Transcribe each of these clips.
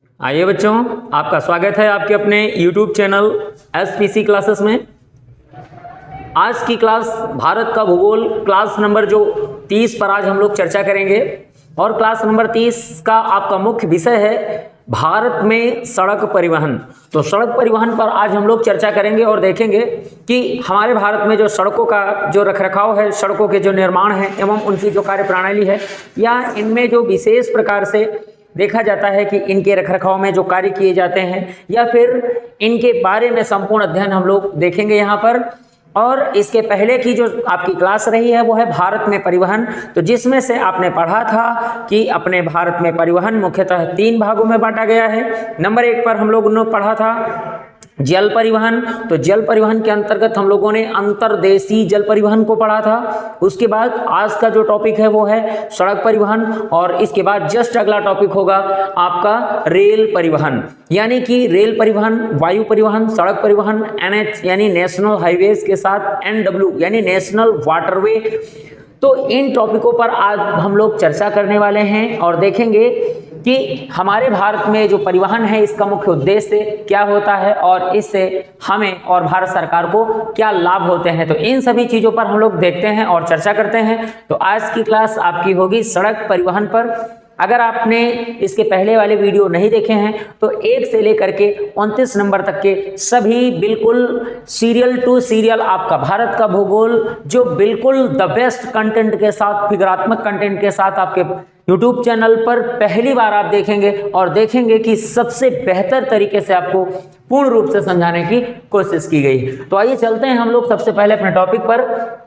आइए बच्चों, आपका स्वागत है आपके अपने YouTube चैनल SPC क्लासेस में। आज की क्लास भारत का भूगोल क्लास नंबर जो 30 पर आज हम लोग चर्चा करेंगे और क्लास नंबर 30 का आपका मुख्य विषय है भारत में सड़क परिवहन। तो सड़क परिवहन पर आज हम लोग चर्चा करेंगे और देखेंगे कि हमारे भारत में जो सड़कों का जो रखरखाव है, सड़कों के जो निर्माण है एवं उनकी जो कार्यप्रणाली है या इनमें जो विशेष प्रकार से देखा जाता है कि इनके रखरखाव में जो कार्य किए जाते हैं या फिर इनके बारे में संपूर्ण अध्ययन हम लोग देखेंगे यहाँ पर। और इसके पहले की जो आपकी क्लास रही है वो है भारत में परिवहन, तो जिसमें से आपने पढ़ा था कि अपने भारत में परिवहन मुख्यतः 3 भागों में बांटा गया है। नंबर 1 पर हम लोगों ने पढ़ा था जल परिवहन, तो जल परिवहन के अंतर्गत हम लोगों ने अंतर्देशीय जल परिवहन को पढ़ा था। उसके बाद आज का जो टॉपिक है वो है सड़क परिवहन और इसके बाद जस्ट अगला टॉपिक होगा आपका रेल परिवहन, यानी कि रेल परिवहन, वायु परिवहन, सड़क परिवहन, NH यानी नेशनल हाईवेज के साथ NW यानी नेशनल वाटरवे। तो इन टॉपिकों पर आज हम लोग चर्चा करने वाले हैं और देखेंगे कि हमारे भारत में जो परिवहन है इसका मुख्य उद्देश्य क्या होता है और इससे हमें और भारत सरकार को क्या लाभ होते हैं। तो इन सभी चीज़ों पर हम लोग देखते हैं और चर्चा करते हैं। तो आज की क्लास आपकी होगी सड़क परिवहन पर। अगर आपने इसके पहले वाले वीडियो नहीं देखे हैं तो 1 से लेकर के 29 नंबर तक के सभी बिल्कुल सीरियल टू सीरियल आपका भारत का भूगोल जो बिल्कुल द बेस्ट कंटेंट के साथ, फिगरात्मक कंटेंट के साथ आपके YouTube चैनल पर पहली बार आप देखेंगे और देखेंगे कि सबसे बेहतर तरीके से आपको पूर्ण रूप से समझाने की कोशिश की गई। तो आइए चलते हैं हम लोग सबसे पहले अपने टॉपिक पर।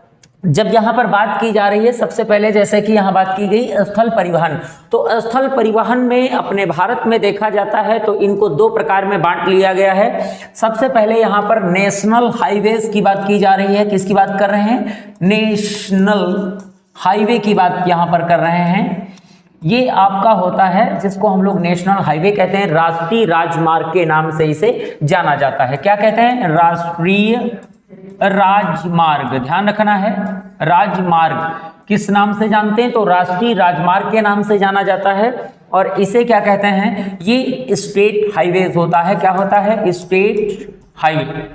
जब यहाँ पर बात की जा रही है सबसे पहले जैसे कि यहाँ बात की गई स्थल परिवहन, तो स्थल परिवहन में अपने भारत में देखा जाता है तो इनको 2 प्रकार में बांट लिया गया है। सबसे पहले यहाँ पर नेशनल हाईवेज की बात की जा रही है। किसकी बात कर रहे हैं? नेशनल हाईवे की बात यहाँ पर कर रहे हैं। ये आपका होता है जिसको हम लोग नेशनल हाईवे कहते हैं, राष्ट्रीय राजमार्ग के नाम से इसे जाना जाता है। क्या कहते हैं? राष्ट्रीय राजमार्ग। ध्यान रखना है, राजमार्ग किस नाम से जानते हैं? तो राष्ट्रीय राजमार्ग के नाम से जाना जाता है। और इसे क्या कहते हैं? ये स्टेट हाईवेज होता है। क्या होता है? State highway.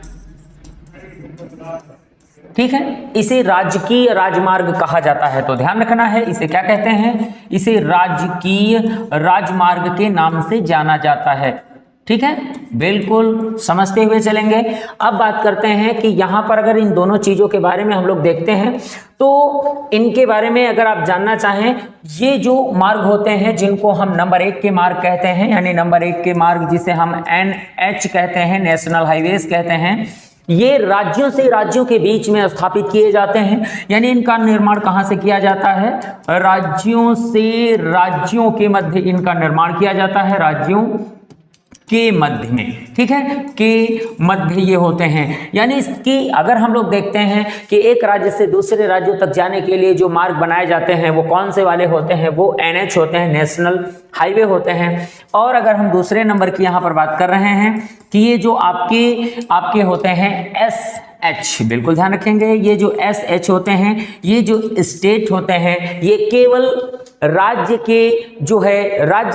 ठीक है, इसे राजकीय राजमार्ग कहा जाता है। तो ध्यान रखना है, इसे क्या कहते हैं? इसे राजकीय राजमार्ग के नाम से जाना जाता है। ठीक है, बिल्कुल समझते हुए चलेंगे। अब बात करते हैं कि यहाँ पर अगर इन दोनों चीज़ों के बारे में हम लोग देखते हैं तो इनके बारे में अगर आप जानना चाहें, ये जो मार्ग होते हैं जिनको हम नंबर 1 के मार्ग कहते हैं, यानी नंबर 1 के मार्ग जिसे हम NH कहते हैं, नेशनल हाईवेज कहते हैं, ये राज्यों से राज्यों के बीच में स्थापित किए जाते हैं। यानी इनका निर्माण कहाँ से किया जाता है? राज्यों से राज्यों के मध्य इनका निर्माण किया जाता है, राज्यों के मध्य में। ठीक है, के मध्य ये होते हैं। यानी इसकी अगर हम लोग देखते हैं कि एक राज्य से दूसरे राज्यों तक जाने के लिए जो मार्ग बनाए जाते हैं वो कौन से वाले होते हैं? वो NH होते हैं, नेशनल हाईवे होते हैं। और अगर हम दूसरे नंबर की यहाँ पर बात कर रहे हैं कि ये जो आपके होते हैं SH, बिल्कुल ध्यान रखेंगे, ये जो SH होते हैं, ये जो स्टेट होते हैं, ये केवल राज्य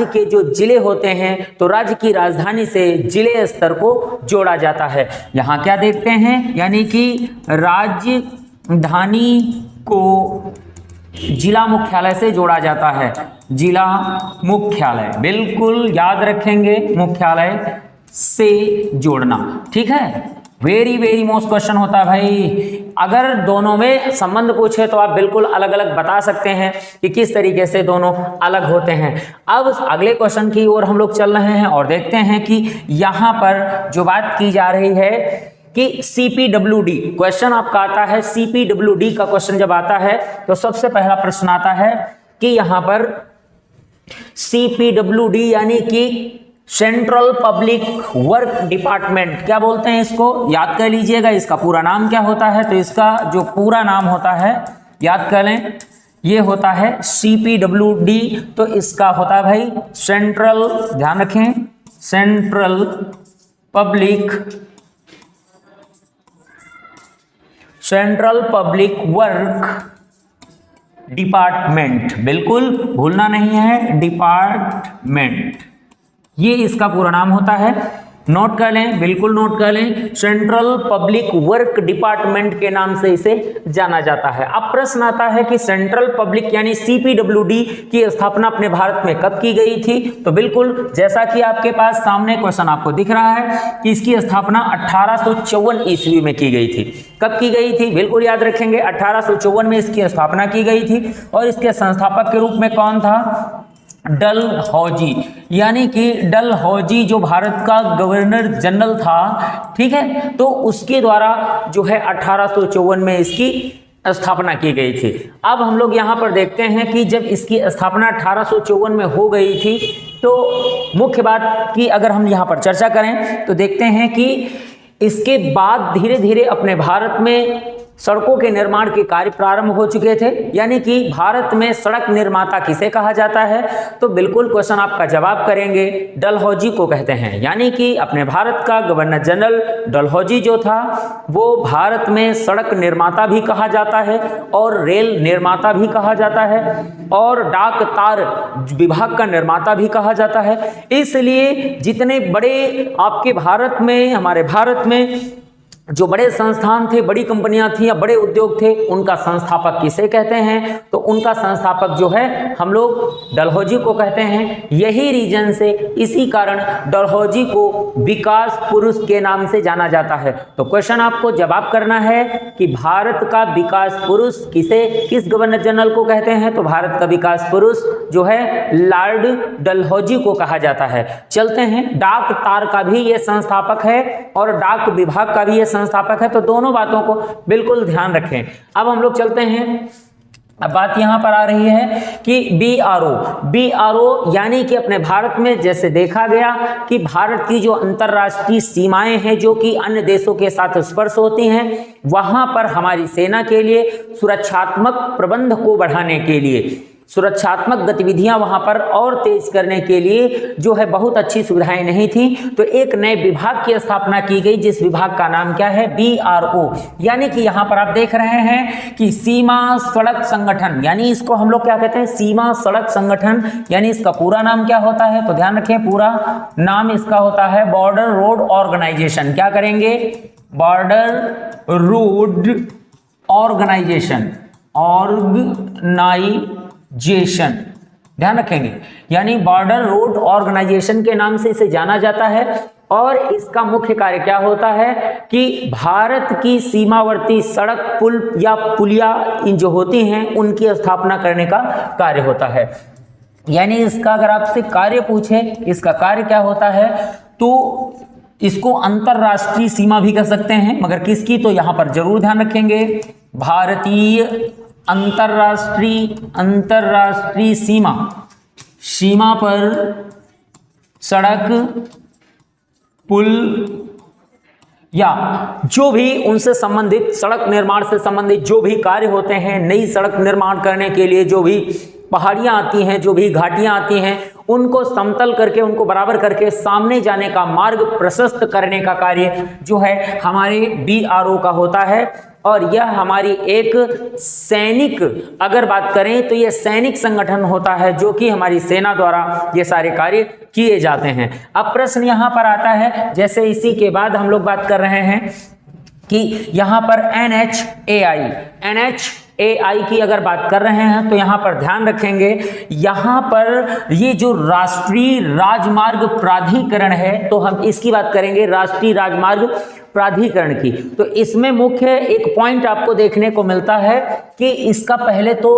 के जो जिले होते हैं तो राज्य की राजधानी से जिले स्तर को जोड़ा जाता है। यहाँ क्या देखते हैं? यानी कि राजधानी को जिला मुख्यालय से जोड़ा जाता है। जिला मुख्यालय, बिल्कुल याद रखेंगे, मुख्यालय से जोड़ना। ठीक है, वेरी वेरी मोस्ट क्वेश्चन होता है भाई। अगर दोनों में संबंध पूछे तो आप बिल्कुल अलग अलग बता सकते हैं कि किस तरीके से दोनों अलग होते हैं। अब अगले क्वेश्चन की ओर हम लोग चल रहे हैं और देखते हैं कि यहाँ पर जो बात की जा रही है कि CPWD क्वेश्चन आपका आता है। CPWD का क्वेश्चन जब आता है तो सबसे पहला प्रश्न आता है कि यहाँ पर CPWD यानी कि सेंट्रल पब्लिक वर्क डिपार्टमेंट, क्या बोलते हैं इसको? याद कर लीजिएगा, इसका पूरा नाम क्या होता है? तो इसका जो पूरा नाम होता है याद कर लें, ये होता है CPWD। तो इसका होता है भाई सेंट्रल, ध्यान रखें, सेंट्रल पब्लिक वर्क डिपार्टमेंट, बिल्कुल भूलना नहीं है, डिपार्टमेंट। ये इसका पूरा नाम होता है। नोट कर लें, बिल्कुल नोट कर लें, सेंट्रल पब्लिक वर्क डिपार्टमेंट के नाम से इसे जाना जाता है। अब प्रश्न आता है कि सेंट्रल पब्लिक यानी CPWD की स्थापना अपने भारत में कब की गई थी? तो बिल्कुल जैसा कि आपके पास सामने क्वेश्चन आपको दिख रहा है कि इसकी स्थापना 1854 ईस्वी में की गई थी। कब की गई थी? बिल्कुल याद रखेंगे, 1854 में इसकी स्थापना की गई थी। और इसके संस्थापक के रूप में कौन था? डलहौजी, यानी कि डलहौजी जो भारत का गवर्नर जनरल था, ठीक है, तो उसके द्वारा जो है 1854 में इसकी स्थापना की गई थी। अब हम लोग यहाँ पर देखते हैं कि जब इसकी स्थापना 1854 में हो गई थी तो मुख्य बात की अगर हम यहाँ पर चर्चा करें तो देखते हैं कि इसके बाद धीरे धीरे अपने भारत में सड़कों के निर्माण के कार्य प्रारंभ हो चुके थे। यानी कि भारत में सड़क निर्माता किसे कहा जाता है? तो बिल्कुल क्वेश्चन आपका जवाब करेंगे, डलहौजी को कहते हैं। यानी कि अपने भारत का गवर्नर जनरल डलहौजी जो था वो भारत में सड़क निर्माता भी कहा जाता है और रेल निर्माता भी कहा जाता है और डाक तार विभाग का निर्माता भी कहा जाता है। इसलिए जितने बड़े आपके भारत में, हमारे भारत में जो बड़े संस्थान थे, बड़ी कंपनियां थी या बड़े उद्योग थे, उनका संस्थापक किसे कहते हैं? तो उनका संस्थापक जो है हम लोग डलहौजी को कहते हैं। यही रीजन से, इसी कारण डलहौजी को विकास पुरुष के नाम से जाना जाता है। तो क्वेश्चन आपको जवाब करना है कि भारत का विकास पुरुष किस गवर्नर जनरल को कहते हैं? तो भारत का विकास पुरुष जो है लॉर्ड डलहौजी को कहा जाता है। चलते हैं, डाक तार का भी ये संस्थापक है और डाक विभाग का भी ये संस्थापक है। तो दोनों बातों को बिल्कुल ध्यान रखें। अब हम लोग चलते हैं, अब बात यहां पर आ रही है कि BRO यानी कि अपने भारत में जैसे देखा गया कि भारत की जो अंतर्राष्ट्रीय सीमाएं हैं जो कि अन्य देशों के साथ स्पर्श होती हैं, वहां पर हमारी सेना के लिए सुरक्षात्मक प्रबंध को बढ़ाने के लिए, सुरक्षात्मक गतिविधियां वहां पर और तेज करने के लिए जो है बहुत अच्छी सुविधाएं नहीं थी। तो एक नए विभाग की स्थापना की गई जिस विभाग का नाम क्या है? BRO। यानी कि यहां पर आप देख रहे हैं कि सीमा सड़क संगठन, यानी इसको हम लोग क्या कहते हैं? सीमा सड़क संगठन। यानी इसका पूरा नाम क्या होता है? तो ध्यान रखें, पूरा नाम इसका होता है बॉर्डर रोड ऑर्गेनाइजेशन। क्या करेंगे? बॉर्डर रोड ऑर्गेनाइजेशन, ध्यान रखेंगे। यानी बॉर्डर रोड ऑर्गेनाइजेशन के नाम से इसे जाना जाता है। और इसका मुख्य कार्य क्या होता है कि भारत की सीमावर्ती सड़क, पुल या पुलिया जो होती हैं उनकी स्थापना करने का कार्य होता है। यानी इसका अगर आपसे कार्य पूछे, इसका कार्य क्या होता है, तो इसको अंतरराष्ट्रीय सीमा भी कह सकते हैं, मगर किसकी? तो यहां पर जरूर ध्यान रखेंगे, भारतीय अंतरराष्ट्रीय सीमा पर सड़क, पुल या जो भी उनसे संबंधित, सड़क निर्माण से संबंधित जो भी कार्य होते हैं, नई सड़क निर्माण करने के लिए जो भी पहाड़ियां आती हैं, जो भी घाटियां आती हैं, उनको समतल करके, उनको बराबर करके सामने जाने का मार्ग प्रशस्त करने का कार्य जो है हमारे BRO का होता है। और यह हमारी एक सैनिक, अगर बात करें तो यह सैनिक संगठन होता है जो कि हमारी सेना द्वारा ये सारे कार्य किए जाते हैं। अब प्रश्न यहां पर आता है, जैसे इसी के बाद हम लोग बात कर रहे हैं कि यहां पर NHAI की अगर बात कर रहे हैं तो यहां पर ध्यान रखेंगे, यहां पर ये जो राष्ट्रीय राजमार्ग प्राधिकरण है, तो हम इसकी बात करेंगे, राष्ट्रीय राजमार्ग प्राधिकरण की। तो इसमें मुख्य एक पॉइंट आपको देखने को मिलता है कि इसका पहले तो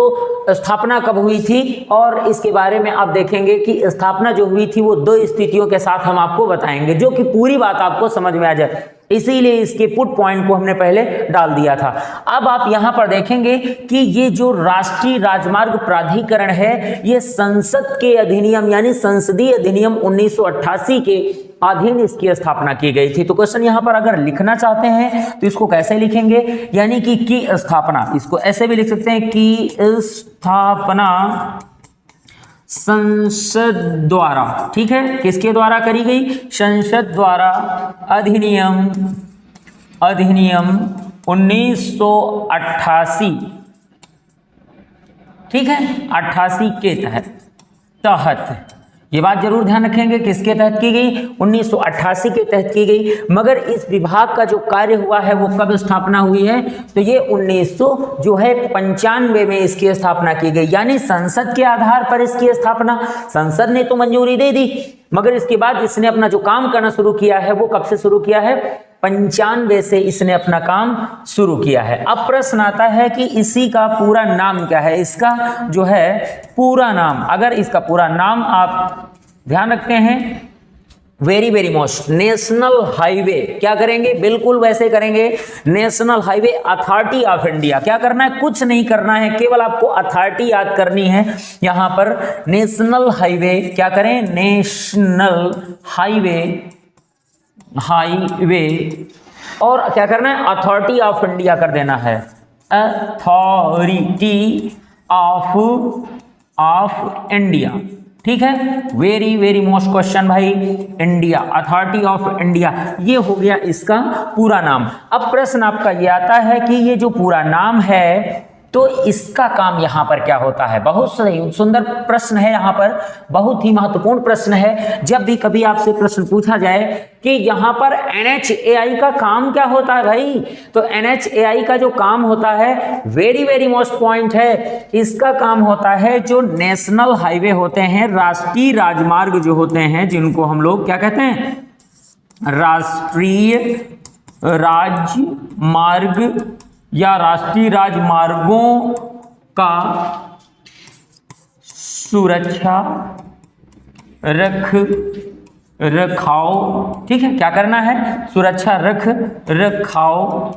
स्थापना कब हुई थी, और इसके बारे में आप देखेंगे कि स्थापना जो हुई थी वो 2 स्थितियों के साथ हम आपको बताएंगे, जो कि पूरी बात आपको समझ में आ जाए। इसीलिए इसके पुट पॉइंट को हमने पहले डाल दिया था। अब आप यहां पर देखेंगे कि ये जो राष्ट्रीय राजमार्ग प्राधिकरण है, ये संसद के अधिनियम यानी संसदीय अधिनियम 1988 के अधीन इसकी स्थापना की गई थी। तो क्वेश्चन यहां पर अगर लिखना चाहते हैं तो इसको कैसे लिखेंगे? यानी कि स्थापना, इसको ऐसे भी लिख सकते हैं कि स्थापना संसद द्वारा, ठीक है, किसके द्वारा करी गई? संसद द्वारा अधिनियम 1988, ठीक है, 88 के तहत ये बात जरूर ध्यान रखेंगे, किसके तहत की गई? 1988 के तहत की गई। मगर इस विभाग का जो कार्य हुआ है वो कब स्थापना हुई है? तो ये 1995 में इसकी स्थापना की गई, यानी संसद के आधार पर इसकी स्थापना। संसद ने तो मंजूरी दे दी, मगर इसके बाद इसने अपना जो काम करना शुरू किया है वो कब से शुरू किया है? 95 से इसने अपना काम शुरू किया है। अब प्रश्न आता है कि इसी का पूरा नाम क्या है? इसका जो है पूरा नाम, अगर इसका पूरा नाम आप ध्यान रखते हैं, very very most, national highway, क्या करेंगे? बिल्कुल वैसे करेंगे, national highway authority of India. क्या करना है? कुछ नहीं करना है, केवल आपको अथॉरिटी याद करनी है। यहां पर नेशनल हाईवे, क्या करें? नेशनल हाईवे, हाईवे, और क्या करना है? अथॉरिटी ऑफ इंडिया कर देना है, अथॉरिटी ऑफ इंडिया। ठीक है, वेरी वेरी मोस्ट क्वेश्चन भाई, इंडिया, अथॉरिटी ऑफ इंडिया, ये हो गया इसका पूरा नाम। अब प्रश्न आपका ये आता है कि ये जो पूरा नाम है तो इसका काम यहां पर क्या होता है? बहुत सही सुंदर प्रश्न है, यहां पर बहुत ही महत्वपूर्ण प्रश्न है। जब भी कभी आपसे प्रश्न पूछा जाए कि यहां पर NHAI का काम क्या होता है भाई, तो NHAI का जो काम होता है, वेरी वेरी मोस्ट पॉइंट है, इसका काम होता है जो नेशनल हाईवे होते हैं, राष्ट्रीय राजमार्ग जो होते हैं, जिनको हम लोग क्या कहते हैं? राष्ट्रीय राजमार्ग या राष्ट्रीय राजमार्गों का सुरक्षा रखाव, ठीक है, क्या करना है? सुरक्षा रखाव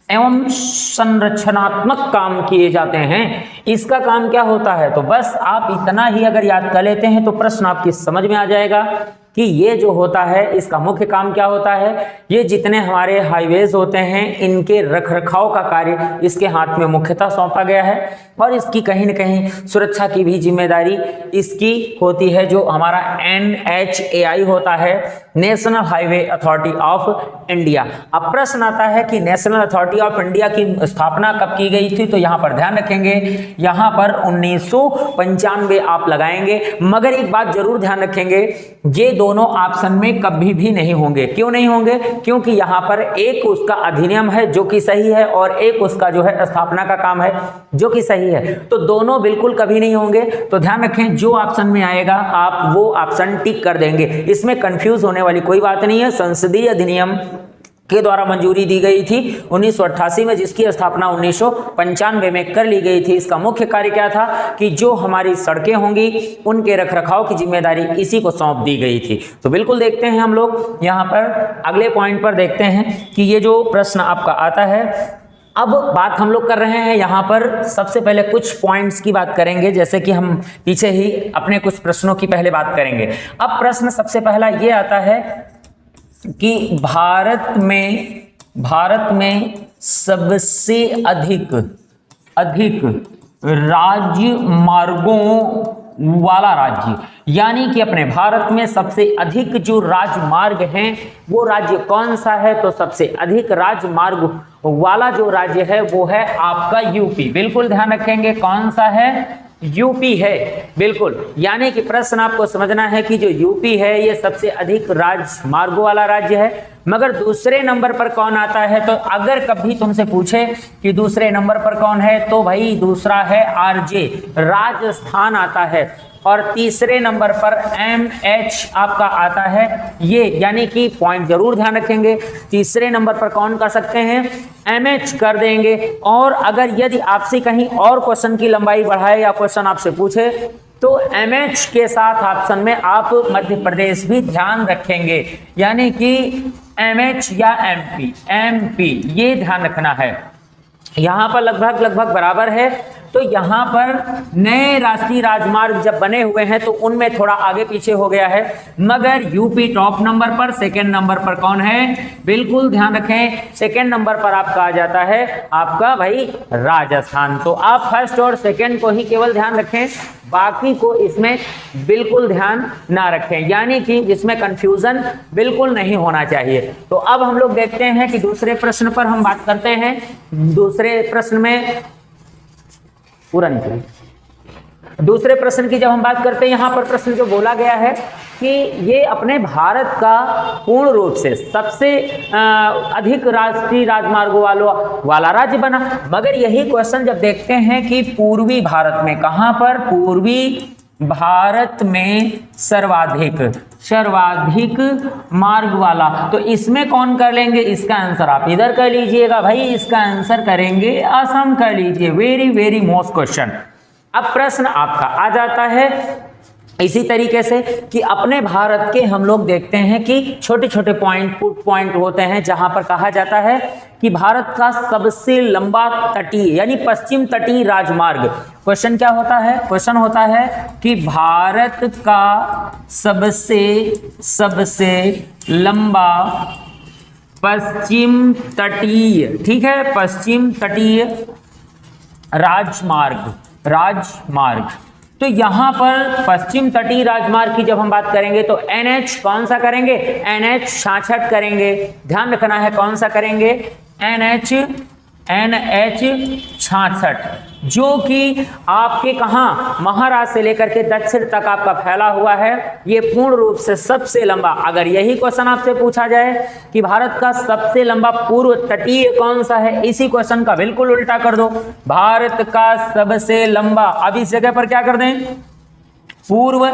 एवं संरचनात्मक काम किए जाते हैं। इसका काम क्या होता है? तो बस आप इतना ही अगर याद कर लेते हैं तो प्रश्न आपकी समझ में आ जाएगा कि ये जो होता है इसका मुख्य काम क्या होता है। ये जितने हमारे हाईवेज होते हैं इनके रखरखाव का कार्य इसके हाथ में मुख्यतः सौंपा गया है, और इसकी कहीं न कहीं सुरक्षा की भी जिम्मेदारी इसकी होती है, जो हमारा NHAI होता है, national highway authority of India. अब प्रश्न आता है कि नेशनल अथॉरिटी ऑफ इंडिया की स्थापना कब की गई थी? तो यहाँ पर ध्यान रखेंगे, यहाँ पर 1995 आप लगाएंगे, मगर एक बात जरूर ध्यान रखेंगे, ये दोनों ऑप्शन में कभी भी नहीं होंगे। क्यों नहीं होंगे? क्योंकि यहाँ पर एक उसका अधिनियम है जो कि सही है, और एक उसका जो है स्थापना का काम है जो कि सही है, तो दोनों बिल्कुल कभी नहीं होंगे। तो ध्यान रखें, जो ऑप्शन में आएगा आप वो ऑप्शन टिक कर देंगे, इसमें कंफ्यूज होने वाली कोई बात नहीं है। संसदीय अधिनियम के द्वारा मंजूरी दी गई थी 1988 में, जिसकी स्थापना 1995 में कर ली गई थी। इसका मुख्य कार्य क्या था कि जो हमारी सड़कें होंगी उनके रखरखाव की जिम्मेदारी इसी को सौंप दी गई थी। तो बिल्कुल देखते हैं हम लोग यहाँ पर अगले पॉइंट पर देखते हैं कि ये जो प्रश्न आपका आता है। अब बात हम लोग कर रहे हैं यहाँ पर, सबसे पहले कुछ पॉइंट्स की बात करेंगे, जैसे कि हम पीछे ही अपने कुछ प्रश्नों की पहले बात करेंगे। अब प्रश्न सबसे पहला ये आता है कि भारत में सबसे अधिक राजमार्गों वाला राज्य, यानी कि अपने भारत में सबसे अधिक जो राजमार्ग हैं वो राज्य कौन सा है? तो सबसे अधिक राजमार्ग वाला जो राज्य है वो है आपका यूपी। बिल्कुल ध्यान रखेंगे, कौन सा है? यूपी है, बिल्कुल। यानी कि प्रश्न आपको समझना है कि जो यूपी है ये सबसे अधिक राजमार्गों वाला राज्य है। मगर दूसरे नंबर पर कौन आता है? तो अगर कभी तुमसे पूछे कि दूसरे नंबर पर कौन है, तो भाई दूसरा है RJ, राजस्थान आता है। और तीसरे नंबर पर MH आपका आता है ये, यानी कि पॉइंट जरूर ध्यान रखेंगे, तीसरे नंबर पर कौन कर सकते हैं? MH कर देंगे। और अगर यदि आपसे कहीं और क्वेश्चन की लंबाई बढ़ाए या क्वेश्चन आपसे पूछे तो MH के साथ ऑप्शन में आप मध्य प्रदेश भी ध्यान रखेंगे, यानी कि MH या MP ये ध्यान रखना है। यहाँ पर लगभग बराबर है। तो यहाँ पर नए राष्ट्रीय राजमार्ग जब बने हुए हैं तो उनमें थोड़ा आगे पीछे हो गया है, मगर यूपी टॉप नंबर पर, सेकेंड नंबर पर कौन है? बिल्कुल ध्यान रखें, सेकेंड नंबर पर आपका आ जाता है आपका भाई राजस्थान। तो आप फर्स्ट और सेकेंड को ही केवल ध्यान रखें, बाकी को इसमें बिल्कुल ध्यान ना रखें, यानी कि जिसमें कंफ्यूजन बिल्कुल नहीं होना चाहिए। तो अब हम लोग देखते हैं कि दूसरे प्रश्न पर हम बात करते हैं। दूसरे प्रश्न में पूरा नहीं चलेगा, दूसरे प्रश्न की जब हम बात करते हैं, यहाँ पर प्रश्न जो बोला गया है कि ये अपने भारत का पूर्ण रूप से सबसे अधिक राष्ट्रीय राजमार्गों वाला राज्य बना। मगर यही क्वेश्चन जब देखते हैं कि पूर्वी भारत में, कहाँ पर, पूर्वी भारत में सर्वाधिक मार्ग वाला, तो इसमें कौन कर लेंगे? इसका आंसर आप इधर कर लीजिएगा भाई, इसका आंसर करेंगे असम कर लीजिए। Very very most question. अब प्रश्न आपका आ जाता है इसी तरीके से कि अपने भारत के हम लोग देखते हैं कि छोटे छोटे पॉइंट होते हैं जहां पर कहा जाता है कि भारत का सबसे लंबा तटीय यानी पश्चिम तटीय राजमार्ग। क्वेश्चन क्या होता है? क्वेश्चन होता है कि भारत का सबसे लंबा पश्चिम तटीय, ठीक है, पश्चिम तटीय राजमार्ग। तो यहां पर पश्चिम तटीय राजमार्ग की जब हम बात करेंगे तो NH कौन सा करेंगे? NH 66 करेंगे। ध्यान रखना है कौन सा करेंगे? NH 66, जो कि आपके कहां, महाराष्ट्र से लेकर के दक्षिण तक आपका फैला हुआ है। ये पूर्ण रूप से सबसे लंबा, अगर यही क्वेश्चन आपसे पूछा जाए कि भारत का सबसे लंबा पूर्व तटीय कौन सा है, इसी क्वेश्चन का बिल्कुल उल्टा कर दो, भारत का सबसे लंबा। अब इस जगह पर क्या कर दें? पूर्व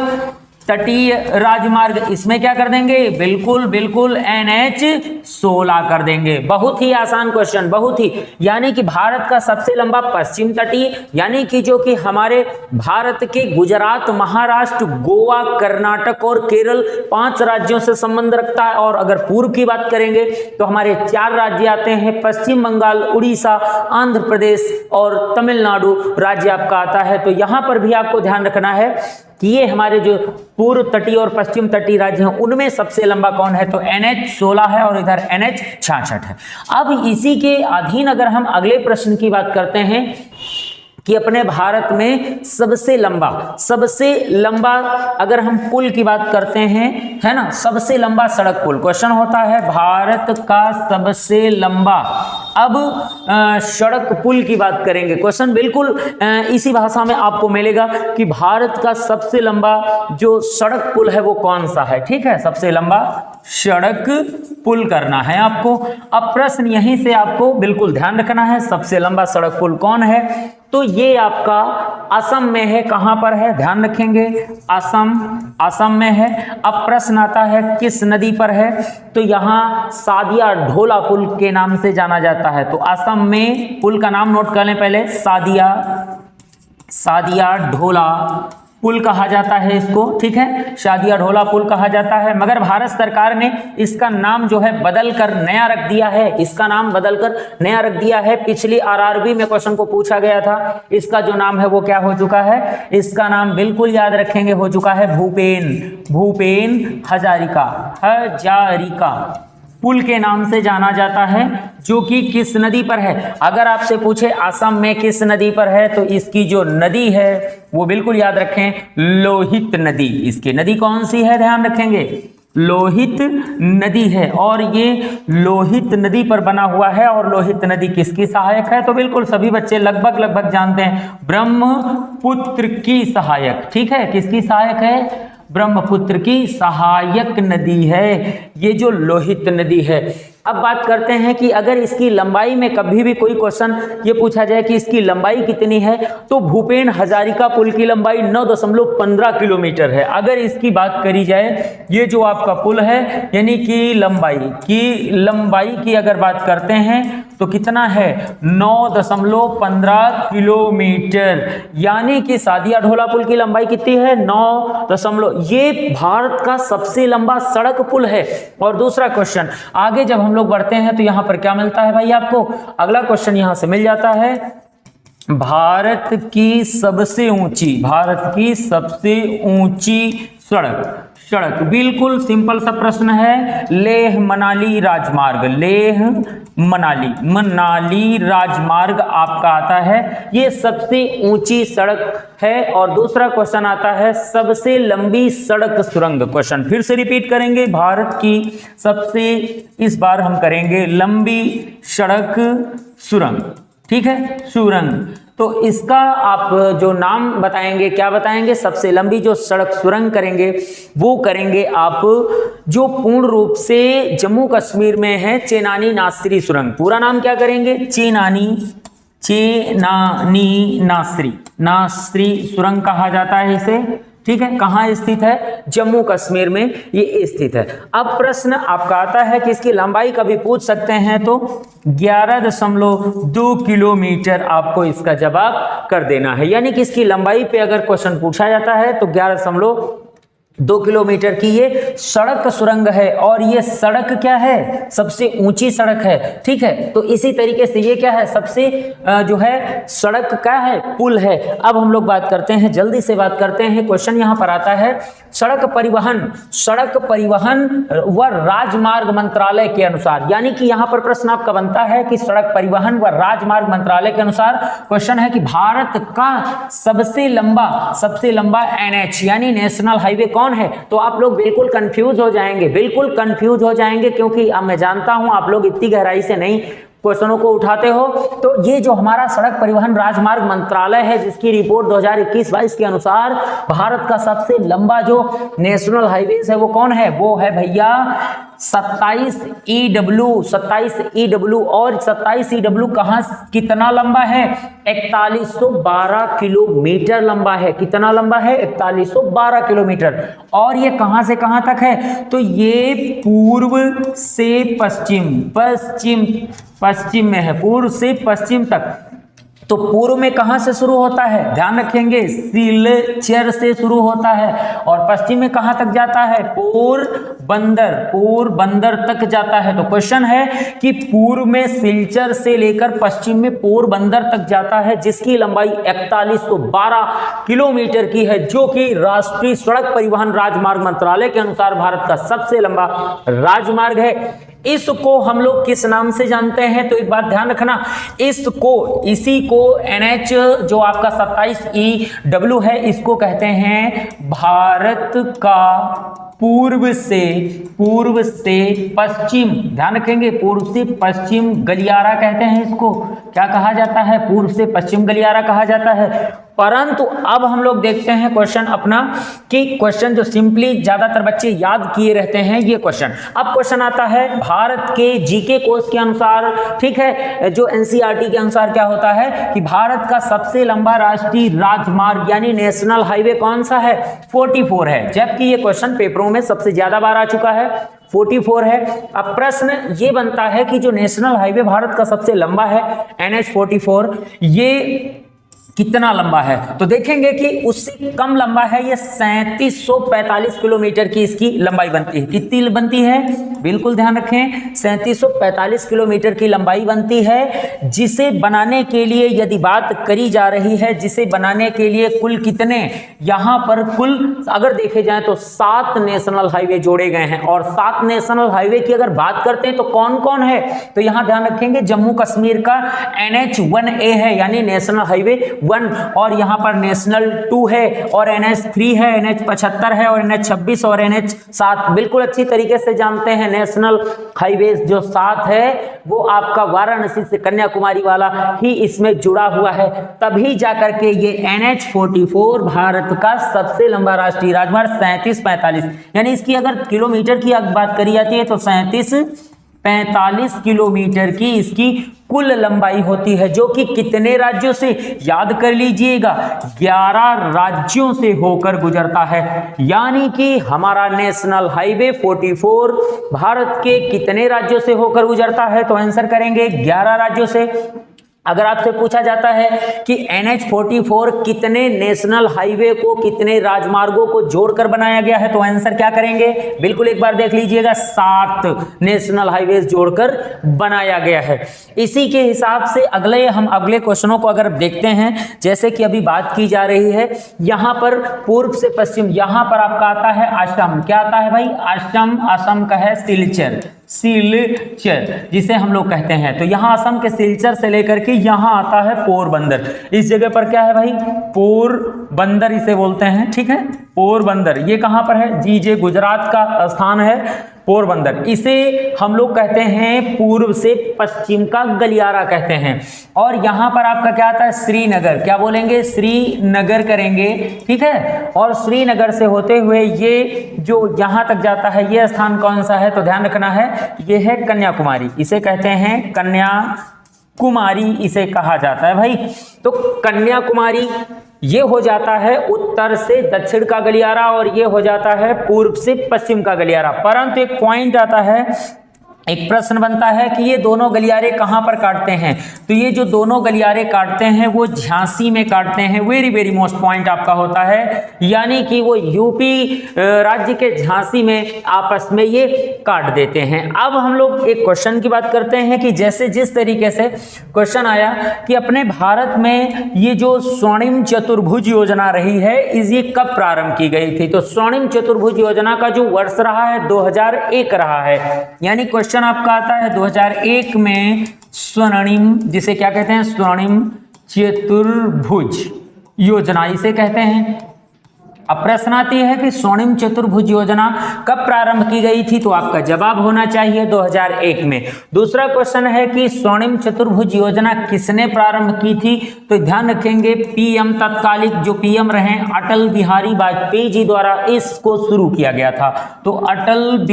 तटीय राजमार्ग, इसमें क्या कर देंगे? बिल्कुल NH 16 कर देंगे। बहुत ही आसान क्वेश्चन, बहुत ही, यानी कि भारत का सबसे लंबा पश्चिम तटीय, यानी कि जो कि हमारे भारत के गुजरात, महाराष्ट्र, गोवा, कर्नाटक और केरल 5 राज्यों से संबंध रखता है। और अगर पूर्व की बात करेंगे तो हमारे 4 राज्य आते हैं, पश्चिम बंगाल, उड़ीसा, आंध्र प्रदेश और तमिलनाडु राज्य आपका आता है। तो यहां पर भी आपको ध्यान रखना है कि ये हमारे जो पूर्व तटीय और पश्चिम तटीय राज्य हैं उनमें सबसे लंबा कौन है? तो NH 16 है और इधर NH 66 है। अब इसी के अधीन अगर हम अगले प्रश्न की बात करते हैं कि अपने भारत में सबसे लंबा अगर हम पुल की बात करते हैं, है ना, सबसे लंबा सड़क पुल। क्वेश्चन होता है भारत का सबसे लंबा, अब सड़क पुल की बात करेंगे। क्वेश्चन बिल्कुल इसी भाषा में आपको मिलेगा कि भारत का सबसे लंबा जो सड़क पुल है वो कौन सा है, ठीक है, सबसे लंबा सड़क पुल करना है आपको। अब प्रश्न यहीं से आपको बिल्कुल ध्यान रखना है, सबसे लंबा सड़क पुल कौन है? तो ये आपका असम में है। कहां पर है? ध्यान रखेंगे, असम में है। अब प्रश्न आता है किस नदी पर है? तो यहां सादिया ढोला पुल के नाम से जाना जाता है। तो असम में पुल का नाम नोट कर लें पहले, सादिया ढोला पुल कहा जाता है इसको, ठीक है, सादिया ढोला पुल कहा जाता है। मगर भारत सरकार ने इसका नाम जो है बदलकर नया रख दिया है, इसका नाम बदलकर नया रख दिया है। पिछली RRB में क्वेश्चन को पूछा गया था, इसका जो नाम है वो क्या हो चुका है? इसका नाम बिल्कुल याद रखेंगे, हो चुका है भूपेन हजारिका पुल के नाम से जाना जाता है, जो कि किस नदी पर है? अगर आपसे पूछे असम में किस नदी पर है तो इसकी जो नदी है वो बिल्कुल याद रखें, लोहित नदी। इसकी नदी कौन सी है? ध्यान रखेंगे, लोहित नदी है। और ये लोहित नदी पर बना हुआ है। और लोहित नदी किसकी सहायक है? तो बिल्कुल सभी बच्चे लगभग जानते हैं, ब्रह्मपुत्र की सहायक, ठीक है, किसकी सहायक है? ब्रह्मपुत्र की सहायक नदी है ये जो लोहित नदी है। अब बात करते हैं कि अगर इसकी लंबाई में कभी भी कोई क्वेश्चन ये पूछा जाए कि इसकी लंबाई कितनी है, तो भूपेन हजारिका पुल की लंबाई 9.15 किलोमीटर है। अगर इसकी बात करी जाए, ये जो आपका पुल है यानी कि लंबाई की अगर बात करते हैं तो कितना है? 9.15 किलोमीटर, यानी कि सादिया ढोला पुल की लंबाई कितनी है? 9. ये भारत का सबसे लंबा सड़क पुल है। और दूसरा क्वेश्चन आगे जब हम लोग बढ़ते हैं तो यहां पर क्या मिलता है भाई आपको? अगला क्वेश्चन यहां से मिल जाता है, भारत की सबसे ऊंची सड़क। बिल्कुल सिंपल सा प्रश्न है, लेह मनाली राजमार्ग आपका आता है, ये सबसे ऊंची सड़क है। और दूसरा क्वेश्चन आता है सबसे लंबी सड़क सुरंग। क्वेश्चन फिर से रिपीट करेंगे, भारत की सबसे, इस बार हम करेंगे लंबी सड़क सुरंग, ठीक है, सुरंग। तो इसका आप जो नाम बताएंगे, क्या बताएंगे, सबसे लंबी जो सड़क सुरंग करेंगे वो करेंगे आप जो पूर्ण रूप से जम्मू कश्मीर में है, चेनानी नासरी सुरंग। पूरा नाम क्या करेंगे, चेनानी नासरी सुरंग कहा जाता है इसे, ठीक है। कहाँ स्थित है, जम्मू कश्मीर में ये स्थित है। अब प्रश्न आपका आता है कि इसकी लंबाई कभी पूछ सकते हैं, तो 11.2 किलोमीटर आपको इसका जवाब कर देना है। यानी कि इसकी लंबाई पे अगर क्वेश्चन पूछा जाता है तो 11.2 किलोमीटर की ये सड़क सुरंग है। और ये सड़क क्या है, सबसे ऊंची सड़क है, ठीक है। तो इसी तरीके से ये क्या है, सबसे जो है सड़क क्या है, पुल है। अब हम लोग बात करते हैं, जल्दी से बात करते हैं। क्वेश्चन यहां पर आता है, सड़क परिवहन व राजमार्ग मंत्रालय के अनुसार, यानी कि यहां पर प्रश्न आपका बनता है कि सड़क परिवहन व राजमार्ग मंत्रालय के अनुसार क्वेश्चन है कि भारत का सबसे लंबा एनएच यानी नेशनल हाईवे कौन है। तो आप लोग बिल्कुल कंफ्यूज हो जाएंगे, क्योंकि अब मैं जानता हूं आप लोग इतनी गहराई से नहीं क्वेश्चनों को उठाते हो। तो ये जो हमारा सड़क परिवहन राजमार्ग मंत्रालय है, जिसकी रिपोर्ट 2021-22 के अनुसार भारत का सबसे लंबा जो नेशनल हाईवे है वो कौन है, वो है भैया 27 EW। और 27 EW कहां कितना लंबा है, 4112 किलोमीटर लंबा है। कितना लंबा है, 4112 किलोमीटर। और ये कहां से कहां तक है, तो ये पूर्व से पश्चिम में है, पूर्व से पश्चिम तक। तो पूर्व में कहां से शुरू होता है, ध्यान रखेंगे, सिलचर से शुरू होता है। और पश्चिम में कहां तक जाता है, पोरबंदर तक जाता है। तो क्वेश्चन है कि पूर्व में सिलचर से लेकर पश्चिम में पोरबंदर तक जाता है, जिसकी लंबाई 4112 किलोमीटर की है, जो कि राष्ट्रीय सड़क परिवहन राजमार्ग मंत्रालय के अनुसार भारत का सबसे लंबा राजमार्ग है। इसको हम लोग किस नाम से जानते हैं, तो एक बात ध्यान रखना, इसी को NH जो आपका 27 EW है, इसको कहते हैं भारत का पूर्व से पश्चिम, ध्यान रखेंगे, पूर्व से पश्चिम गलियारा कहते हैं इसको। क्या कहा जाता है, पूर्व से पश्चिम गलियारा कहा जाता है। परंतु अब हम लोग देखते हैं क्वेश्चन अपना, कि क्वेश्चन जो सिंपली ज्यादातर बच्चे याद किए रहते हैं ये क्वेश्चन। अब क्वेश्चन आता है भारत के जीके कोर्स के अनुसार, ठीक है, जो NCERT के अनुसार क्या होता है कि भारत का सबसे लंबा राष्ट्रीय राजमार्ग यानी नेशनल हाईवे कौन सा है, 44 है। जबकि ये क्वेश्चन पेपरों में सबसे ज्यादा बार आ चुका है, 44 है। अब प्रश्न ये बनता है कि जो नेशनल हाईवे भारत का सबसे लंबा है NH 44, ये कितना लंबा है, तो देखेंगे कि उससे कम लंबा है, ये 3745 किलोमीटर की इसकी लंबाई बनती है। कितनी बनती है, बिल्कुल ध्यान रखें, 3745 किलोमीटर की लंबाई बनती है, जिसे बनाने के लिए यदि बात करी जा रही है, जिसे बनाने के लिए कुल कितने, यहां पर कुल अगर देखे जाए तो 7 नेशनल हाईवे जोड़े गए हैं। और 7 नेशनल हाईवे की अगर बात करते हैं तो कौन कौन है, तो यहां ध्यान रखेंगे, जम्मू कश्मीर का NH 1A है यानी नेशनल हाईवे 1, और यहां पर नेशनल 2 है, और NH 3 है, NH 75 है, और NH 26 और NH 7। बिल्कुल अच्छी तरीके से जानते हैं नेशनल हाईवे जो 7 है वो आपका वाराणसी से कन्याकुमारी वाला ही इसमें जुड़ा हुआ है। तभी जाकर के ये NH 44 भारत का सबसे लंबा राष्ट्रीय राजमार्ग 3745, यानी इसकी अगर किलोमीटर की बात करी जाती है तो 3745 किलोमीटर की इसकी कुल लंबाई होती है, जो कि कितने राज्यों से, याद कर लीजिएगा, 11 राज्यों से होकर गुजरता है। यानी कि हमारा नेशनल हाईवे 44 भारत के कितने राज्यों से होकर गुजरता है, तो आंसर करेंगे 11 राज्यों से। अगर आपसे पूछा जाता है कि NH 44 कितने नेशनल हाईवे को, कितने राजमार्गों को जोड़कर बनाया गया है, तो आंसर क्या करेंगे, बिल्कुल एक बार देख लीजिएगा, 7 नेशनल हाईवे जोड़कर बनाया गया है। इसी के हिसाब से हम अगले क्वेश्चनों को अगर देखते हैं, जैसे कि अभी बात की जा रही है, यहां पर पूर्व से पश्चिम, यहां पर आपका आता है असम। क्या आता है भाई, असम का है सिलचर, जिसे हम लोग कहते हैं। तो यहां असम के सिलचर से लेकर के यहां आता है पोरबंदर। इस जगह पर क्या है भाई, पोरबंदर इसे बोलते हैं, ठीक है, पोरबंदर। ये कहां पर है, जी गुजरात का स्थान है पोरबंदर, इसे हम लोग कहते हैं पूर्व से पश्चिम का गलियारा कहते हैं। और यहाँ पर आपका क्या आता है, श्रीनगर, क्या बोलेंगे, श्रीनगर करेंगे, ठीक है। और श्रीनगर से होते हुए ये जो यहाँ तक जाता है, ये स्थान कौन सा है, तो ध्यान रखना है, ये है कन्याकुमारी, इसे कहते हैं कन्याकुमारी, इसे कहा जाता है भाई। तो कन्याकुमारी ये हो जाता है उत्तर से दक्षिण का गलियारा और ये हो जाता है पूर्व से पश्चिम का गलियारा। परंतु एक पॉइंट आता है, एक प्रश्न बनता है कि ये दोनों गलियारे कहाँ पर काटते हैं, तो ये जो दोनों गलियारे काटते हैं वो झांसी में काटते हैं। वेरी वेरी मोस्ट पॉइंट आपका होता है, यानी कि वो यूपी राज्य के झांसी में आपस में ये काट देते हैं। अब हम लोग एक क्वेश्चन की बात करते हैं कि जैसे जिस तरीके से क्वेश्चन आया कि अपने भारत में ये जो स्वर्णिम चतुर्भुज योजना रही है, ये कब प्रारंभ की गई थी, तो स्वर्णिम चतुर्भुज योजना का जो वर्ष रहा है 2001 रहा है। यानी क्वेश्चन आपका आता है 2001 में स्वर्णिम, जिसे क्या कहते हैं, स्वर्णिम चतुर्भुज योजना इसे कहते हैं। अब प्रश्न आती है कि स्वर्णिम चतुर्भुज योजना कब प्रारंभ की गई थी, तो आपका जवाब होना चाहिए 2001 में। दूसरा क्वेश्चन है कि स्वर्णिम चतुर्भुज योजना किसने प्रारंभ की थी, तो ध्यान रखेंगे पीएम, तत्कालिक जो पीएम रहे अटल बिहारी वाजपेयी जी द्वारा इसको शुरू किया गया था। तो अटल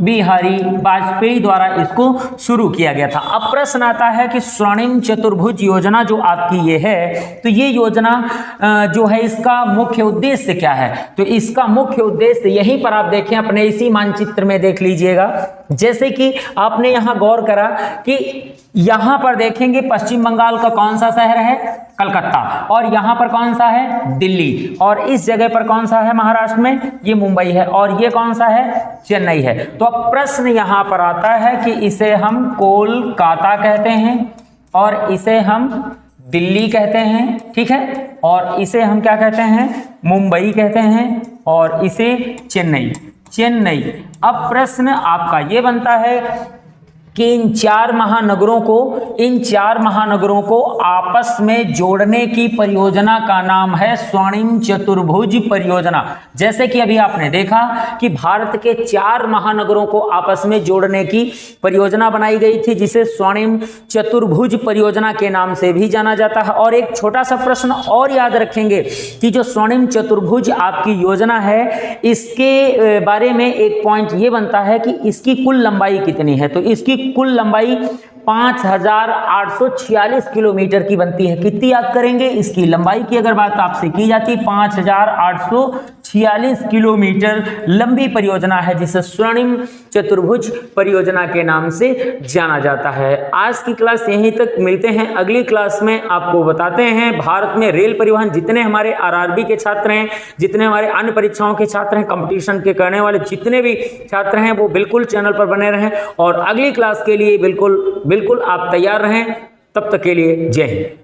बिहारी वाजपेयी द्वारा इसको शुरू किया गया था। अब प्रश्न आता है कि स्वर्णिम चतुर्भुज योजना जो आपकी ये है, तो ये योजना जो है इसका मुख्य उद्देश्य क्या है, तो इसका मुख्य उद्देश्य यहीं पर आप देखें, अपने इसी मानचित्र में देख लीजिएगा। जैसे कि आपने यहाँ गौर करा कि यहाँ पर देखेंगे पश्चिम बंगाल का कौन सा शहर है, कलकत्ता, और यहाँ पर कौन सा है, दिल्ली, और इस जगह पर कौन सा है महाराष्ट्र में, ये मुंबई है, और ये कौन सा है, चेन्नई है। तो अब प्रश्न यहाँ पर आता है कि इसे हम कोलकाता कहते हैं और इसे हम दिल्ली कहते हैं, ठीक है, और इसे हम क्या कहते हैं, मुंबई कहते हैं, और इसे चेन्नई। अब प्रश्न आपका ये बनता है कि इन चार महानगरों को आपस में जोड़ने की परियोजना का नाम है स्वर्णिम चतुर्भुज परियोजना। जैसे कि अभी आपने देखा कि भारत के 4 महानगरों को आपस में जोड़ने की परियोजना बनाई गई थी, जिसे स्वर्णिम चतुर्भुज परियोजना के नाम से भी जाना जाता है। और एक छोटा सा प्रश्न और याद रखेंगे कि जो स्वर्णिम चतुर्भुज आपकी योजना है, इसके बारे में एक पॉइंट ये बनता है कि इसकी कुल लंबाई कितनी है, तो इसकी कुल लंबाई 5846 किलोमीटर की बनती है। कितनी याद करेंगे, इसकी लंबाई की अगर बात आपसे की जाती, 5846 किलोमीटर लंबी परियोजना है, जिसे स्वर्णिम चतुर्भुज परियोजना के नाम से जाना जाता है। आज की क्लास यहीं तक, मिलते हैं अगली क्लास में। आपको बताते हैं भारत में रेल परिवहन, जितने हमारे आरआरबी के छात्र हैं, जितने हमारे अन्य परीक्षाओं के छात्र हैं, कंपटीशन के करने वाले जितने भी छात्र हैं, वो बिल्कुल चैनल पर बने रहें और अगली क्लास के लिए बिल्कुल आप तैयार रहें। तब तक के लिए जय हिंद।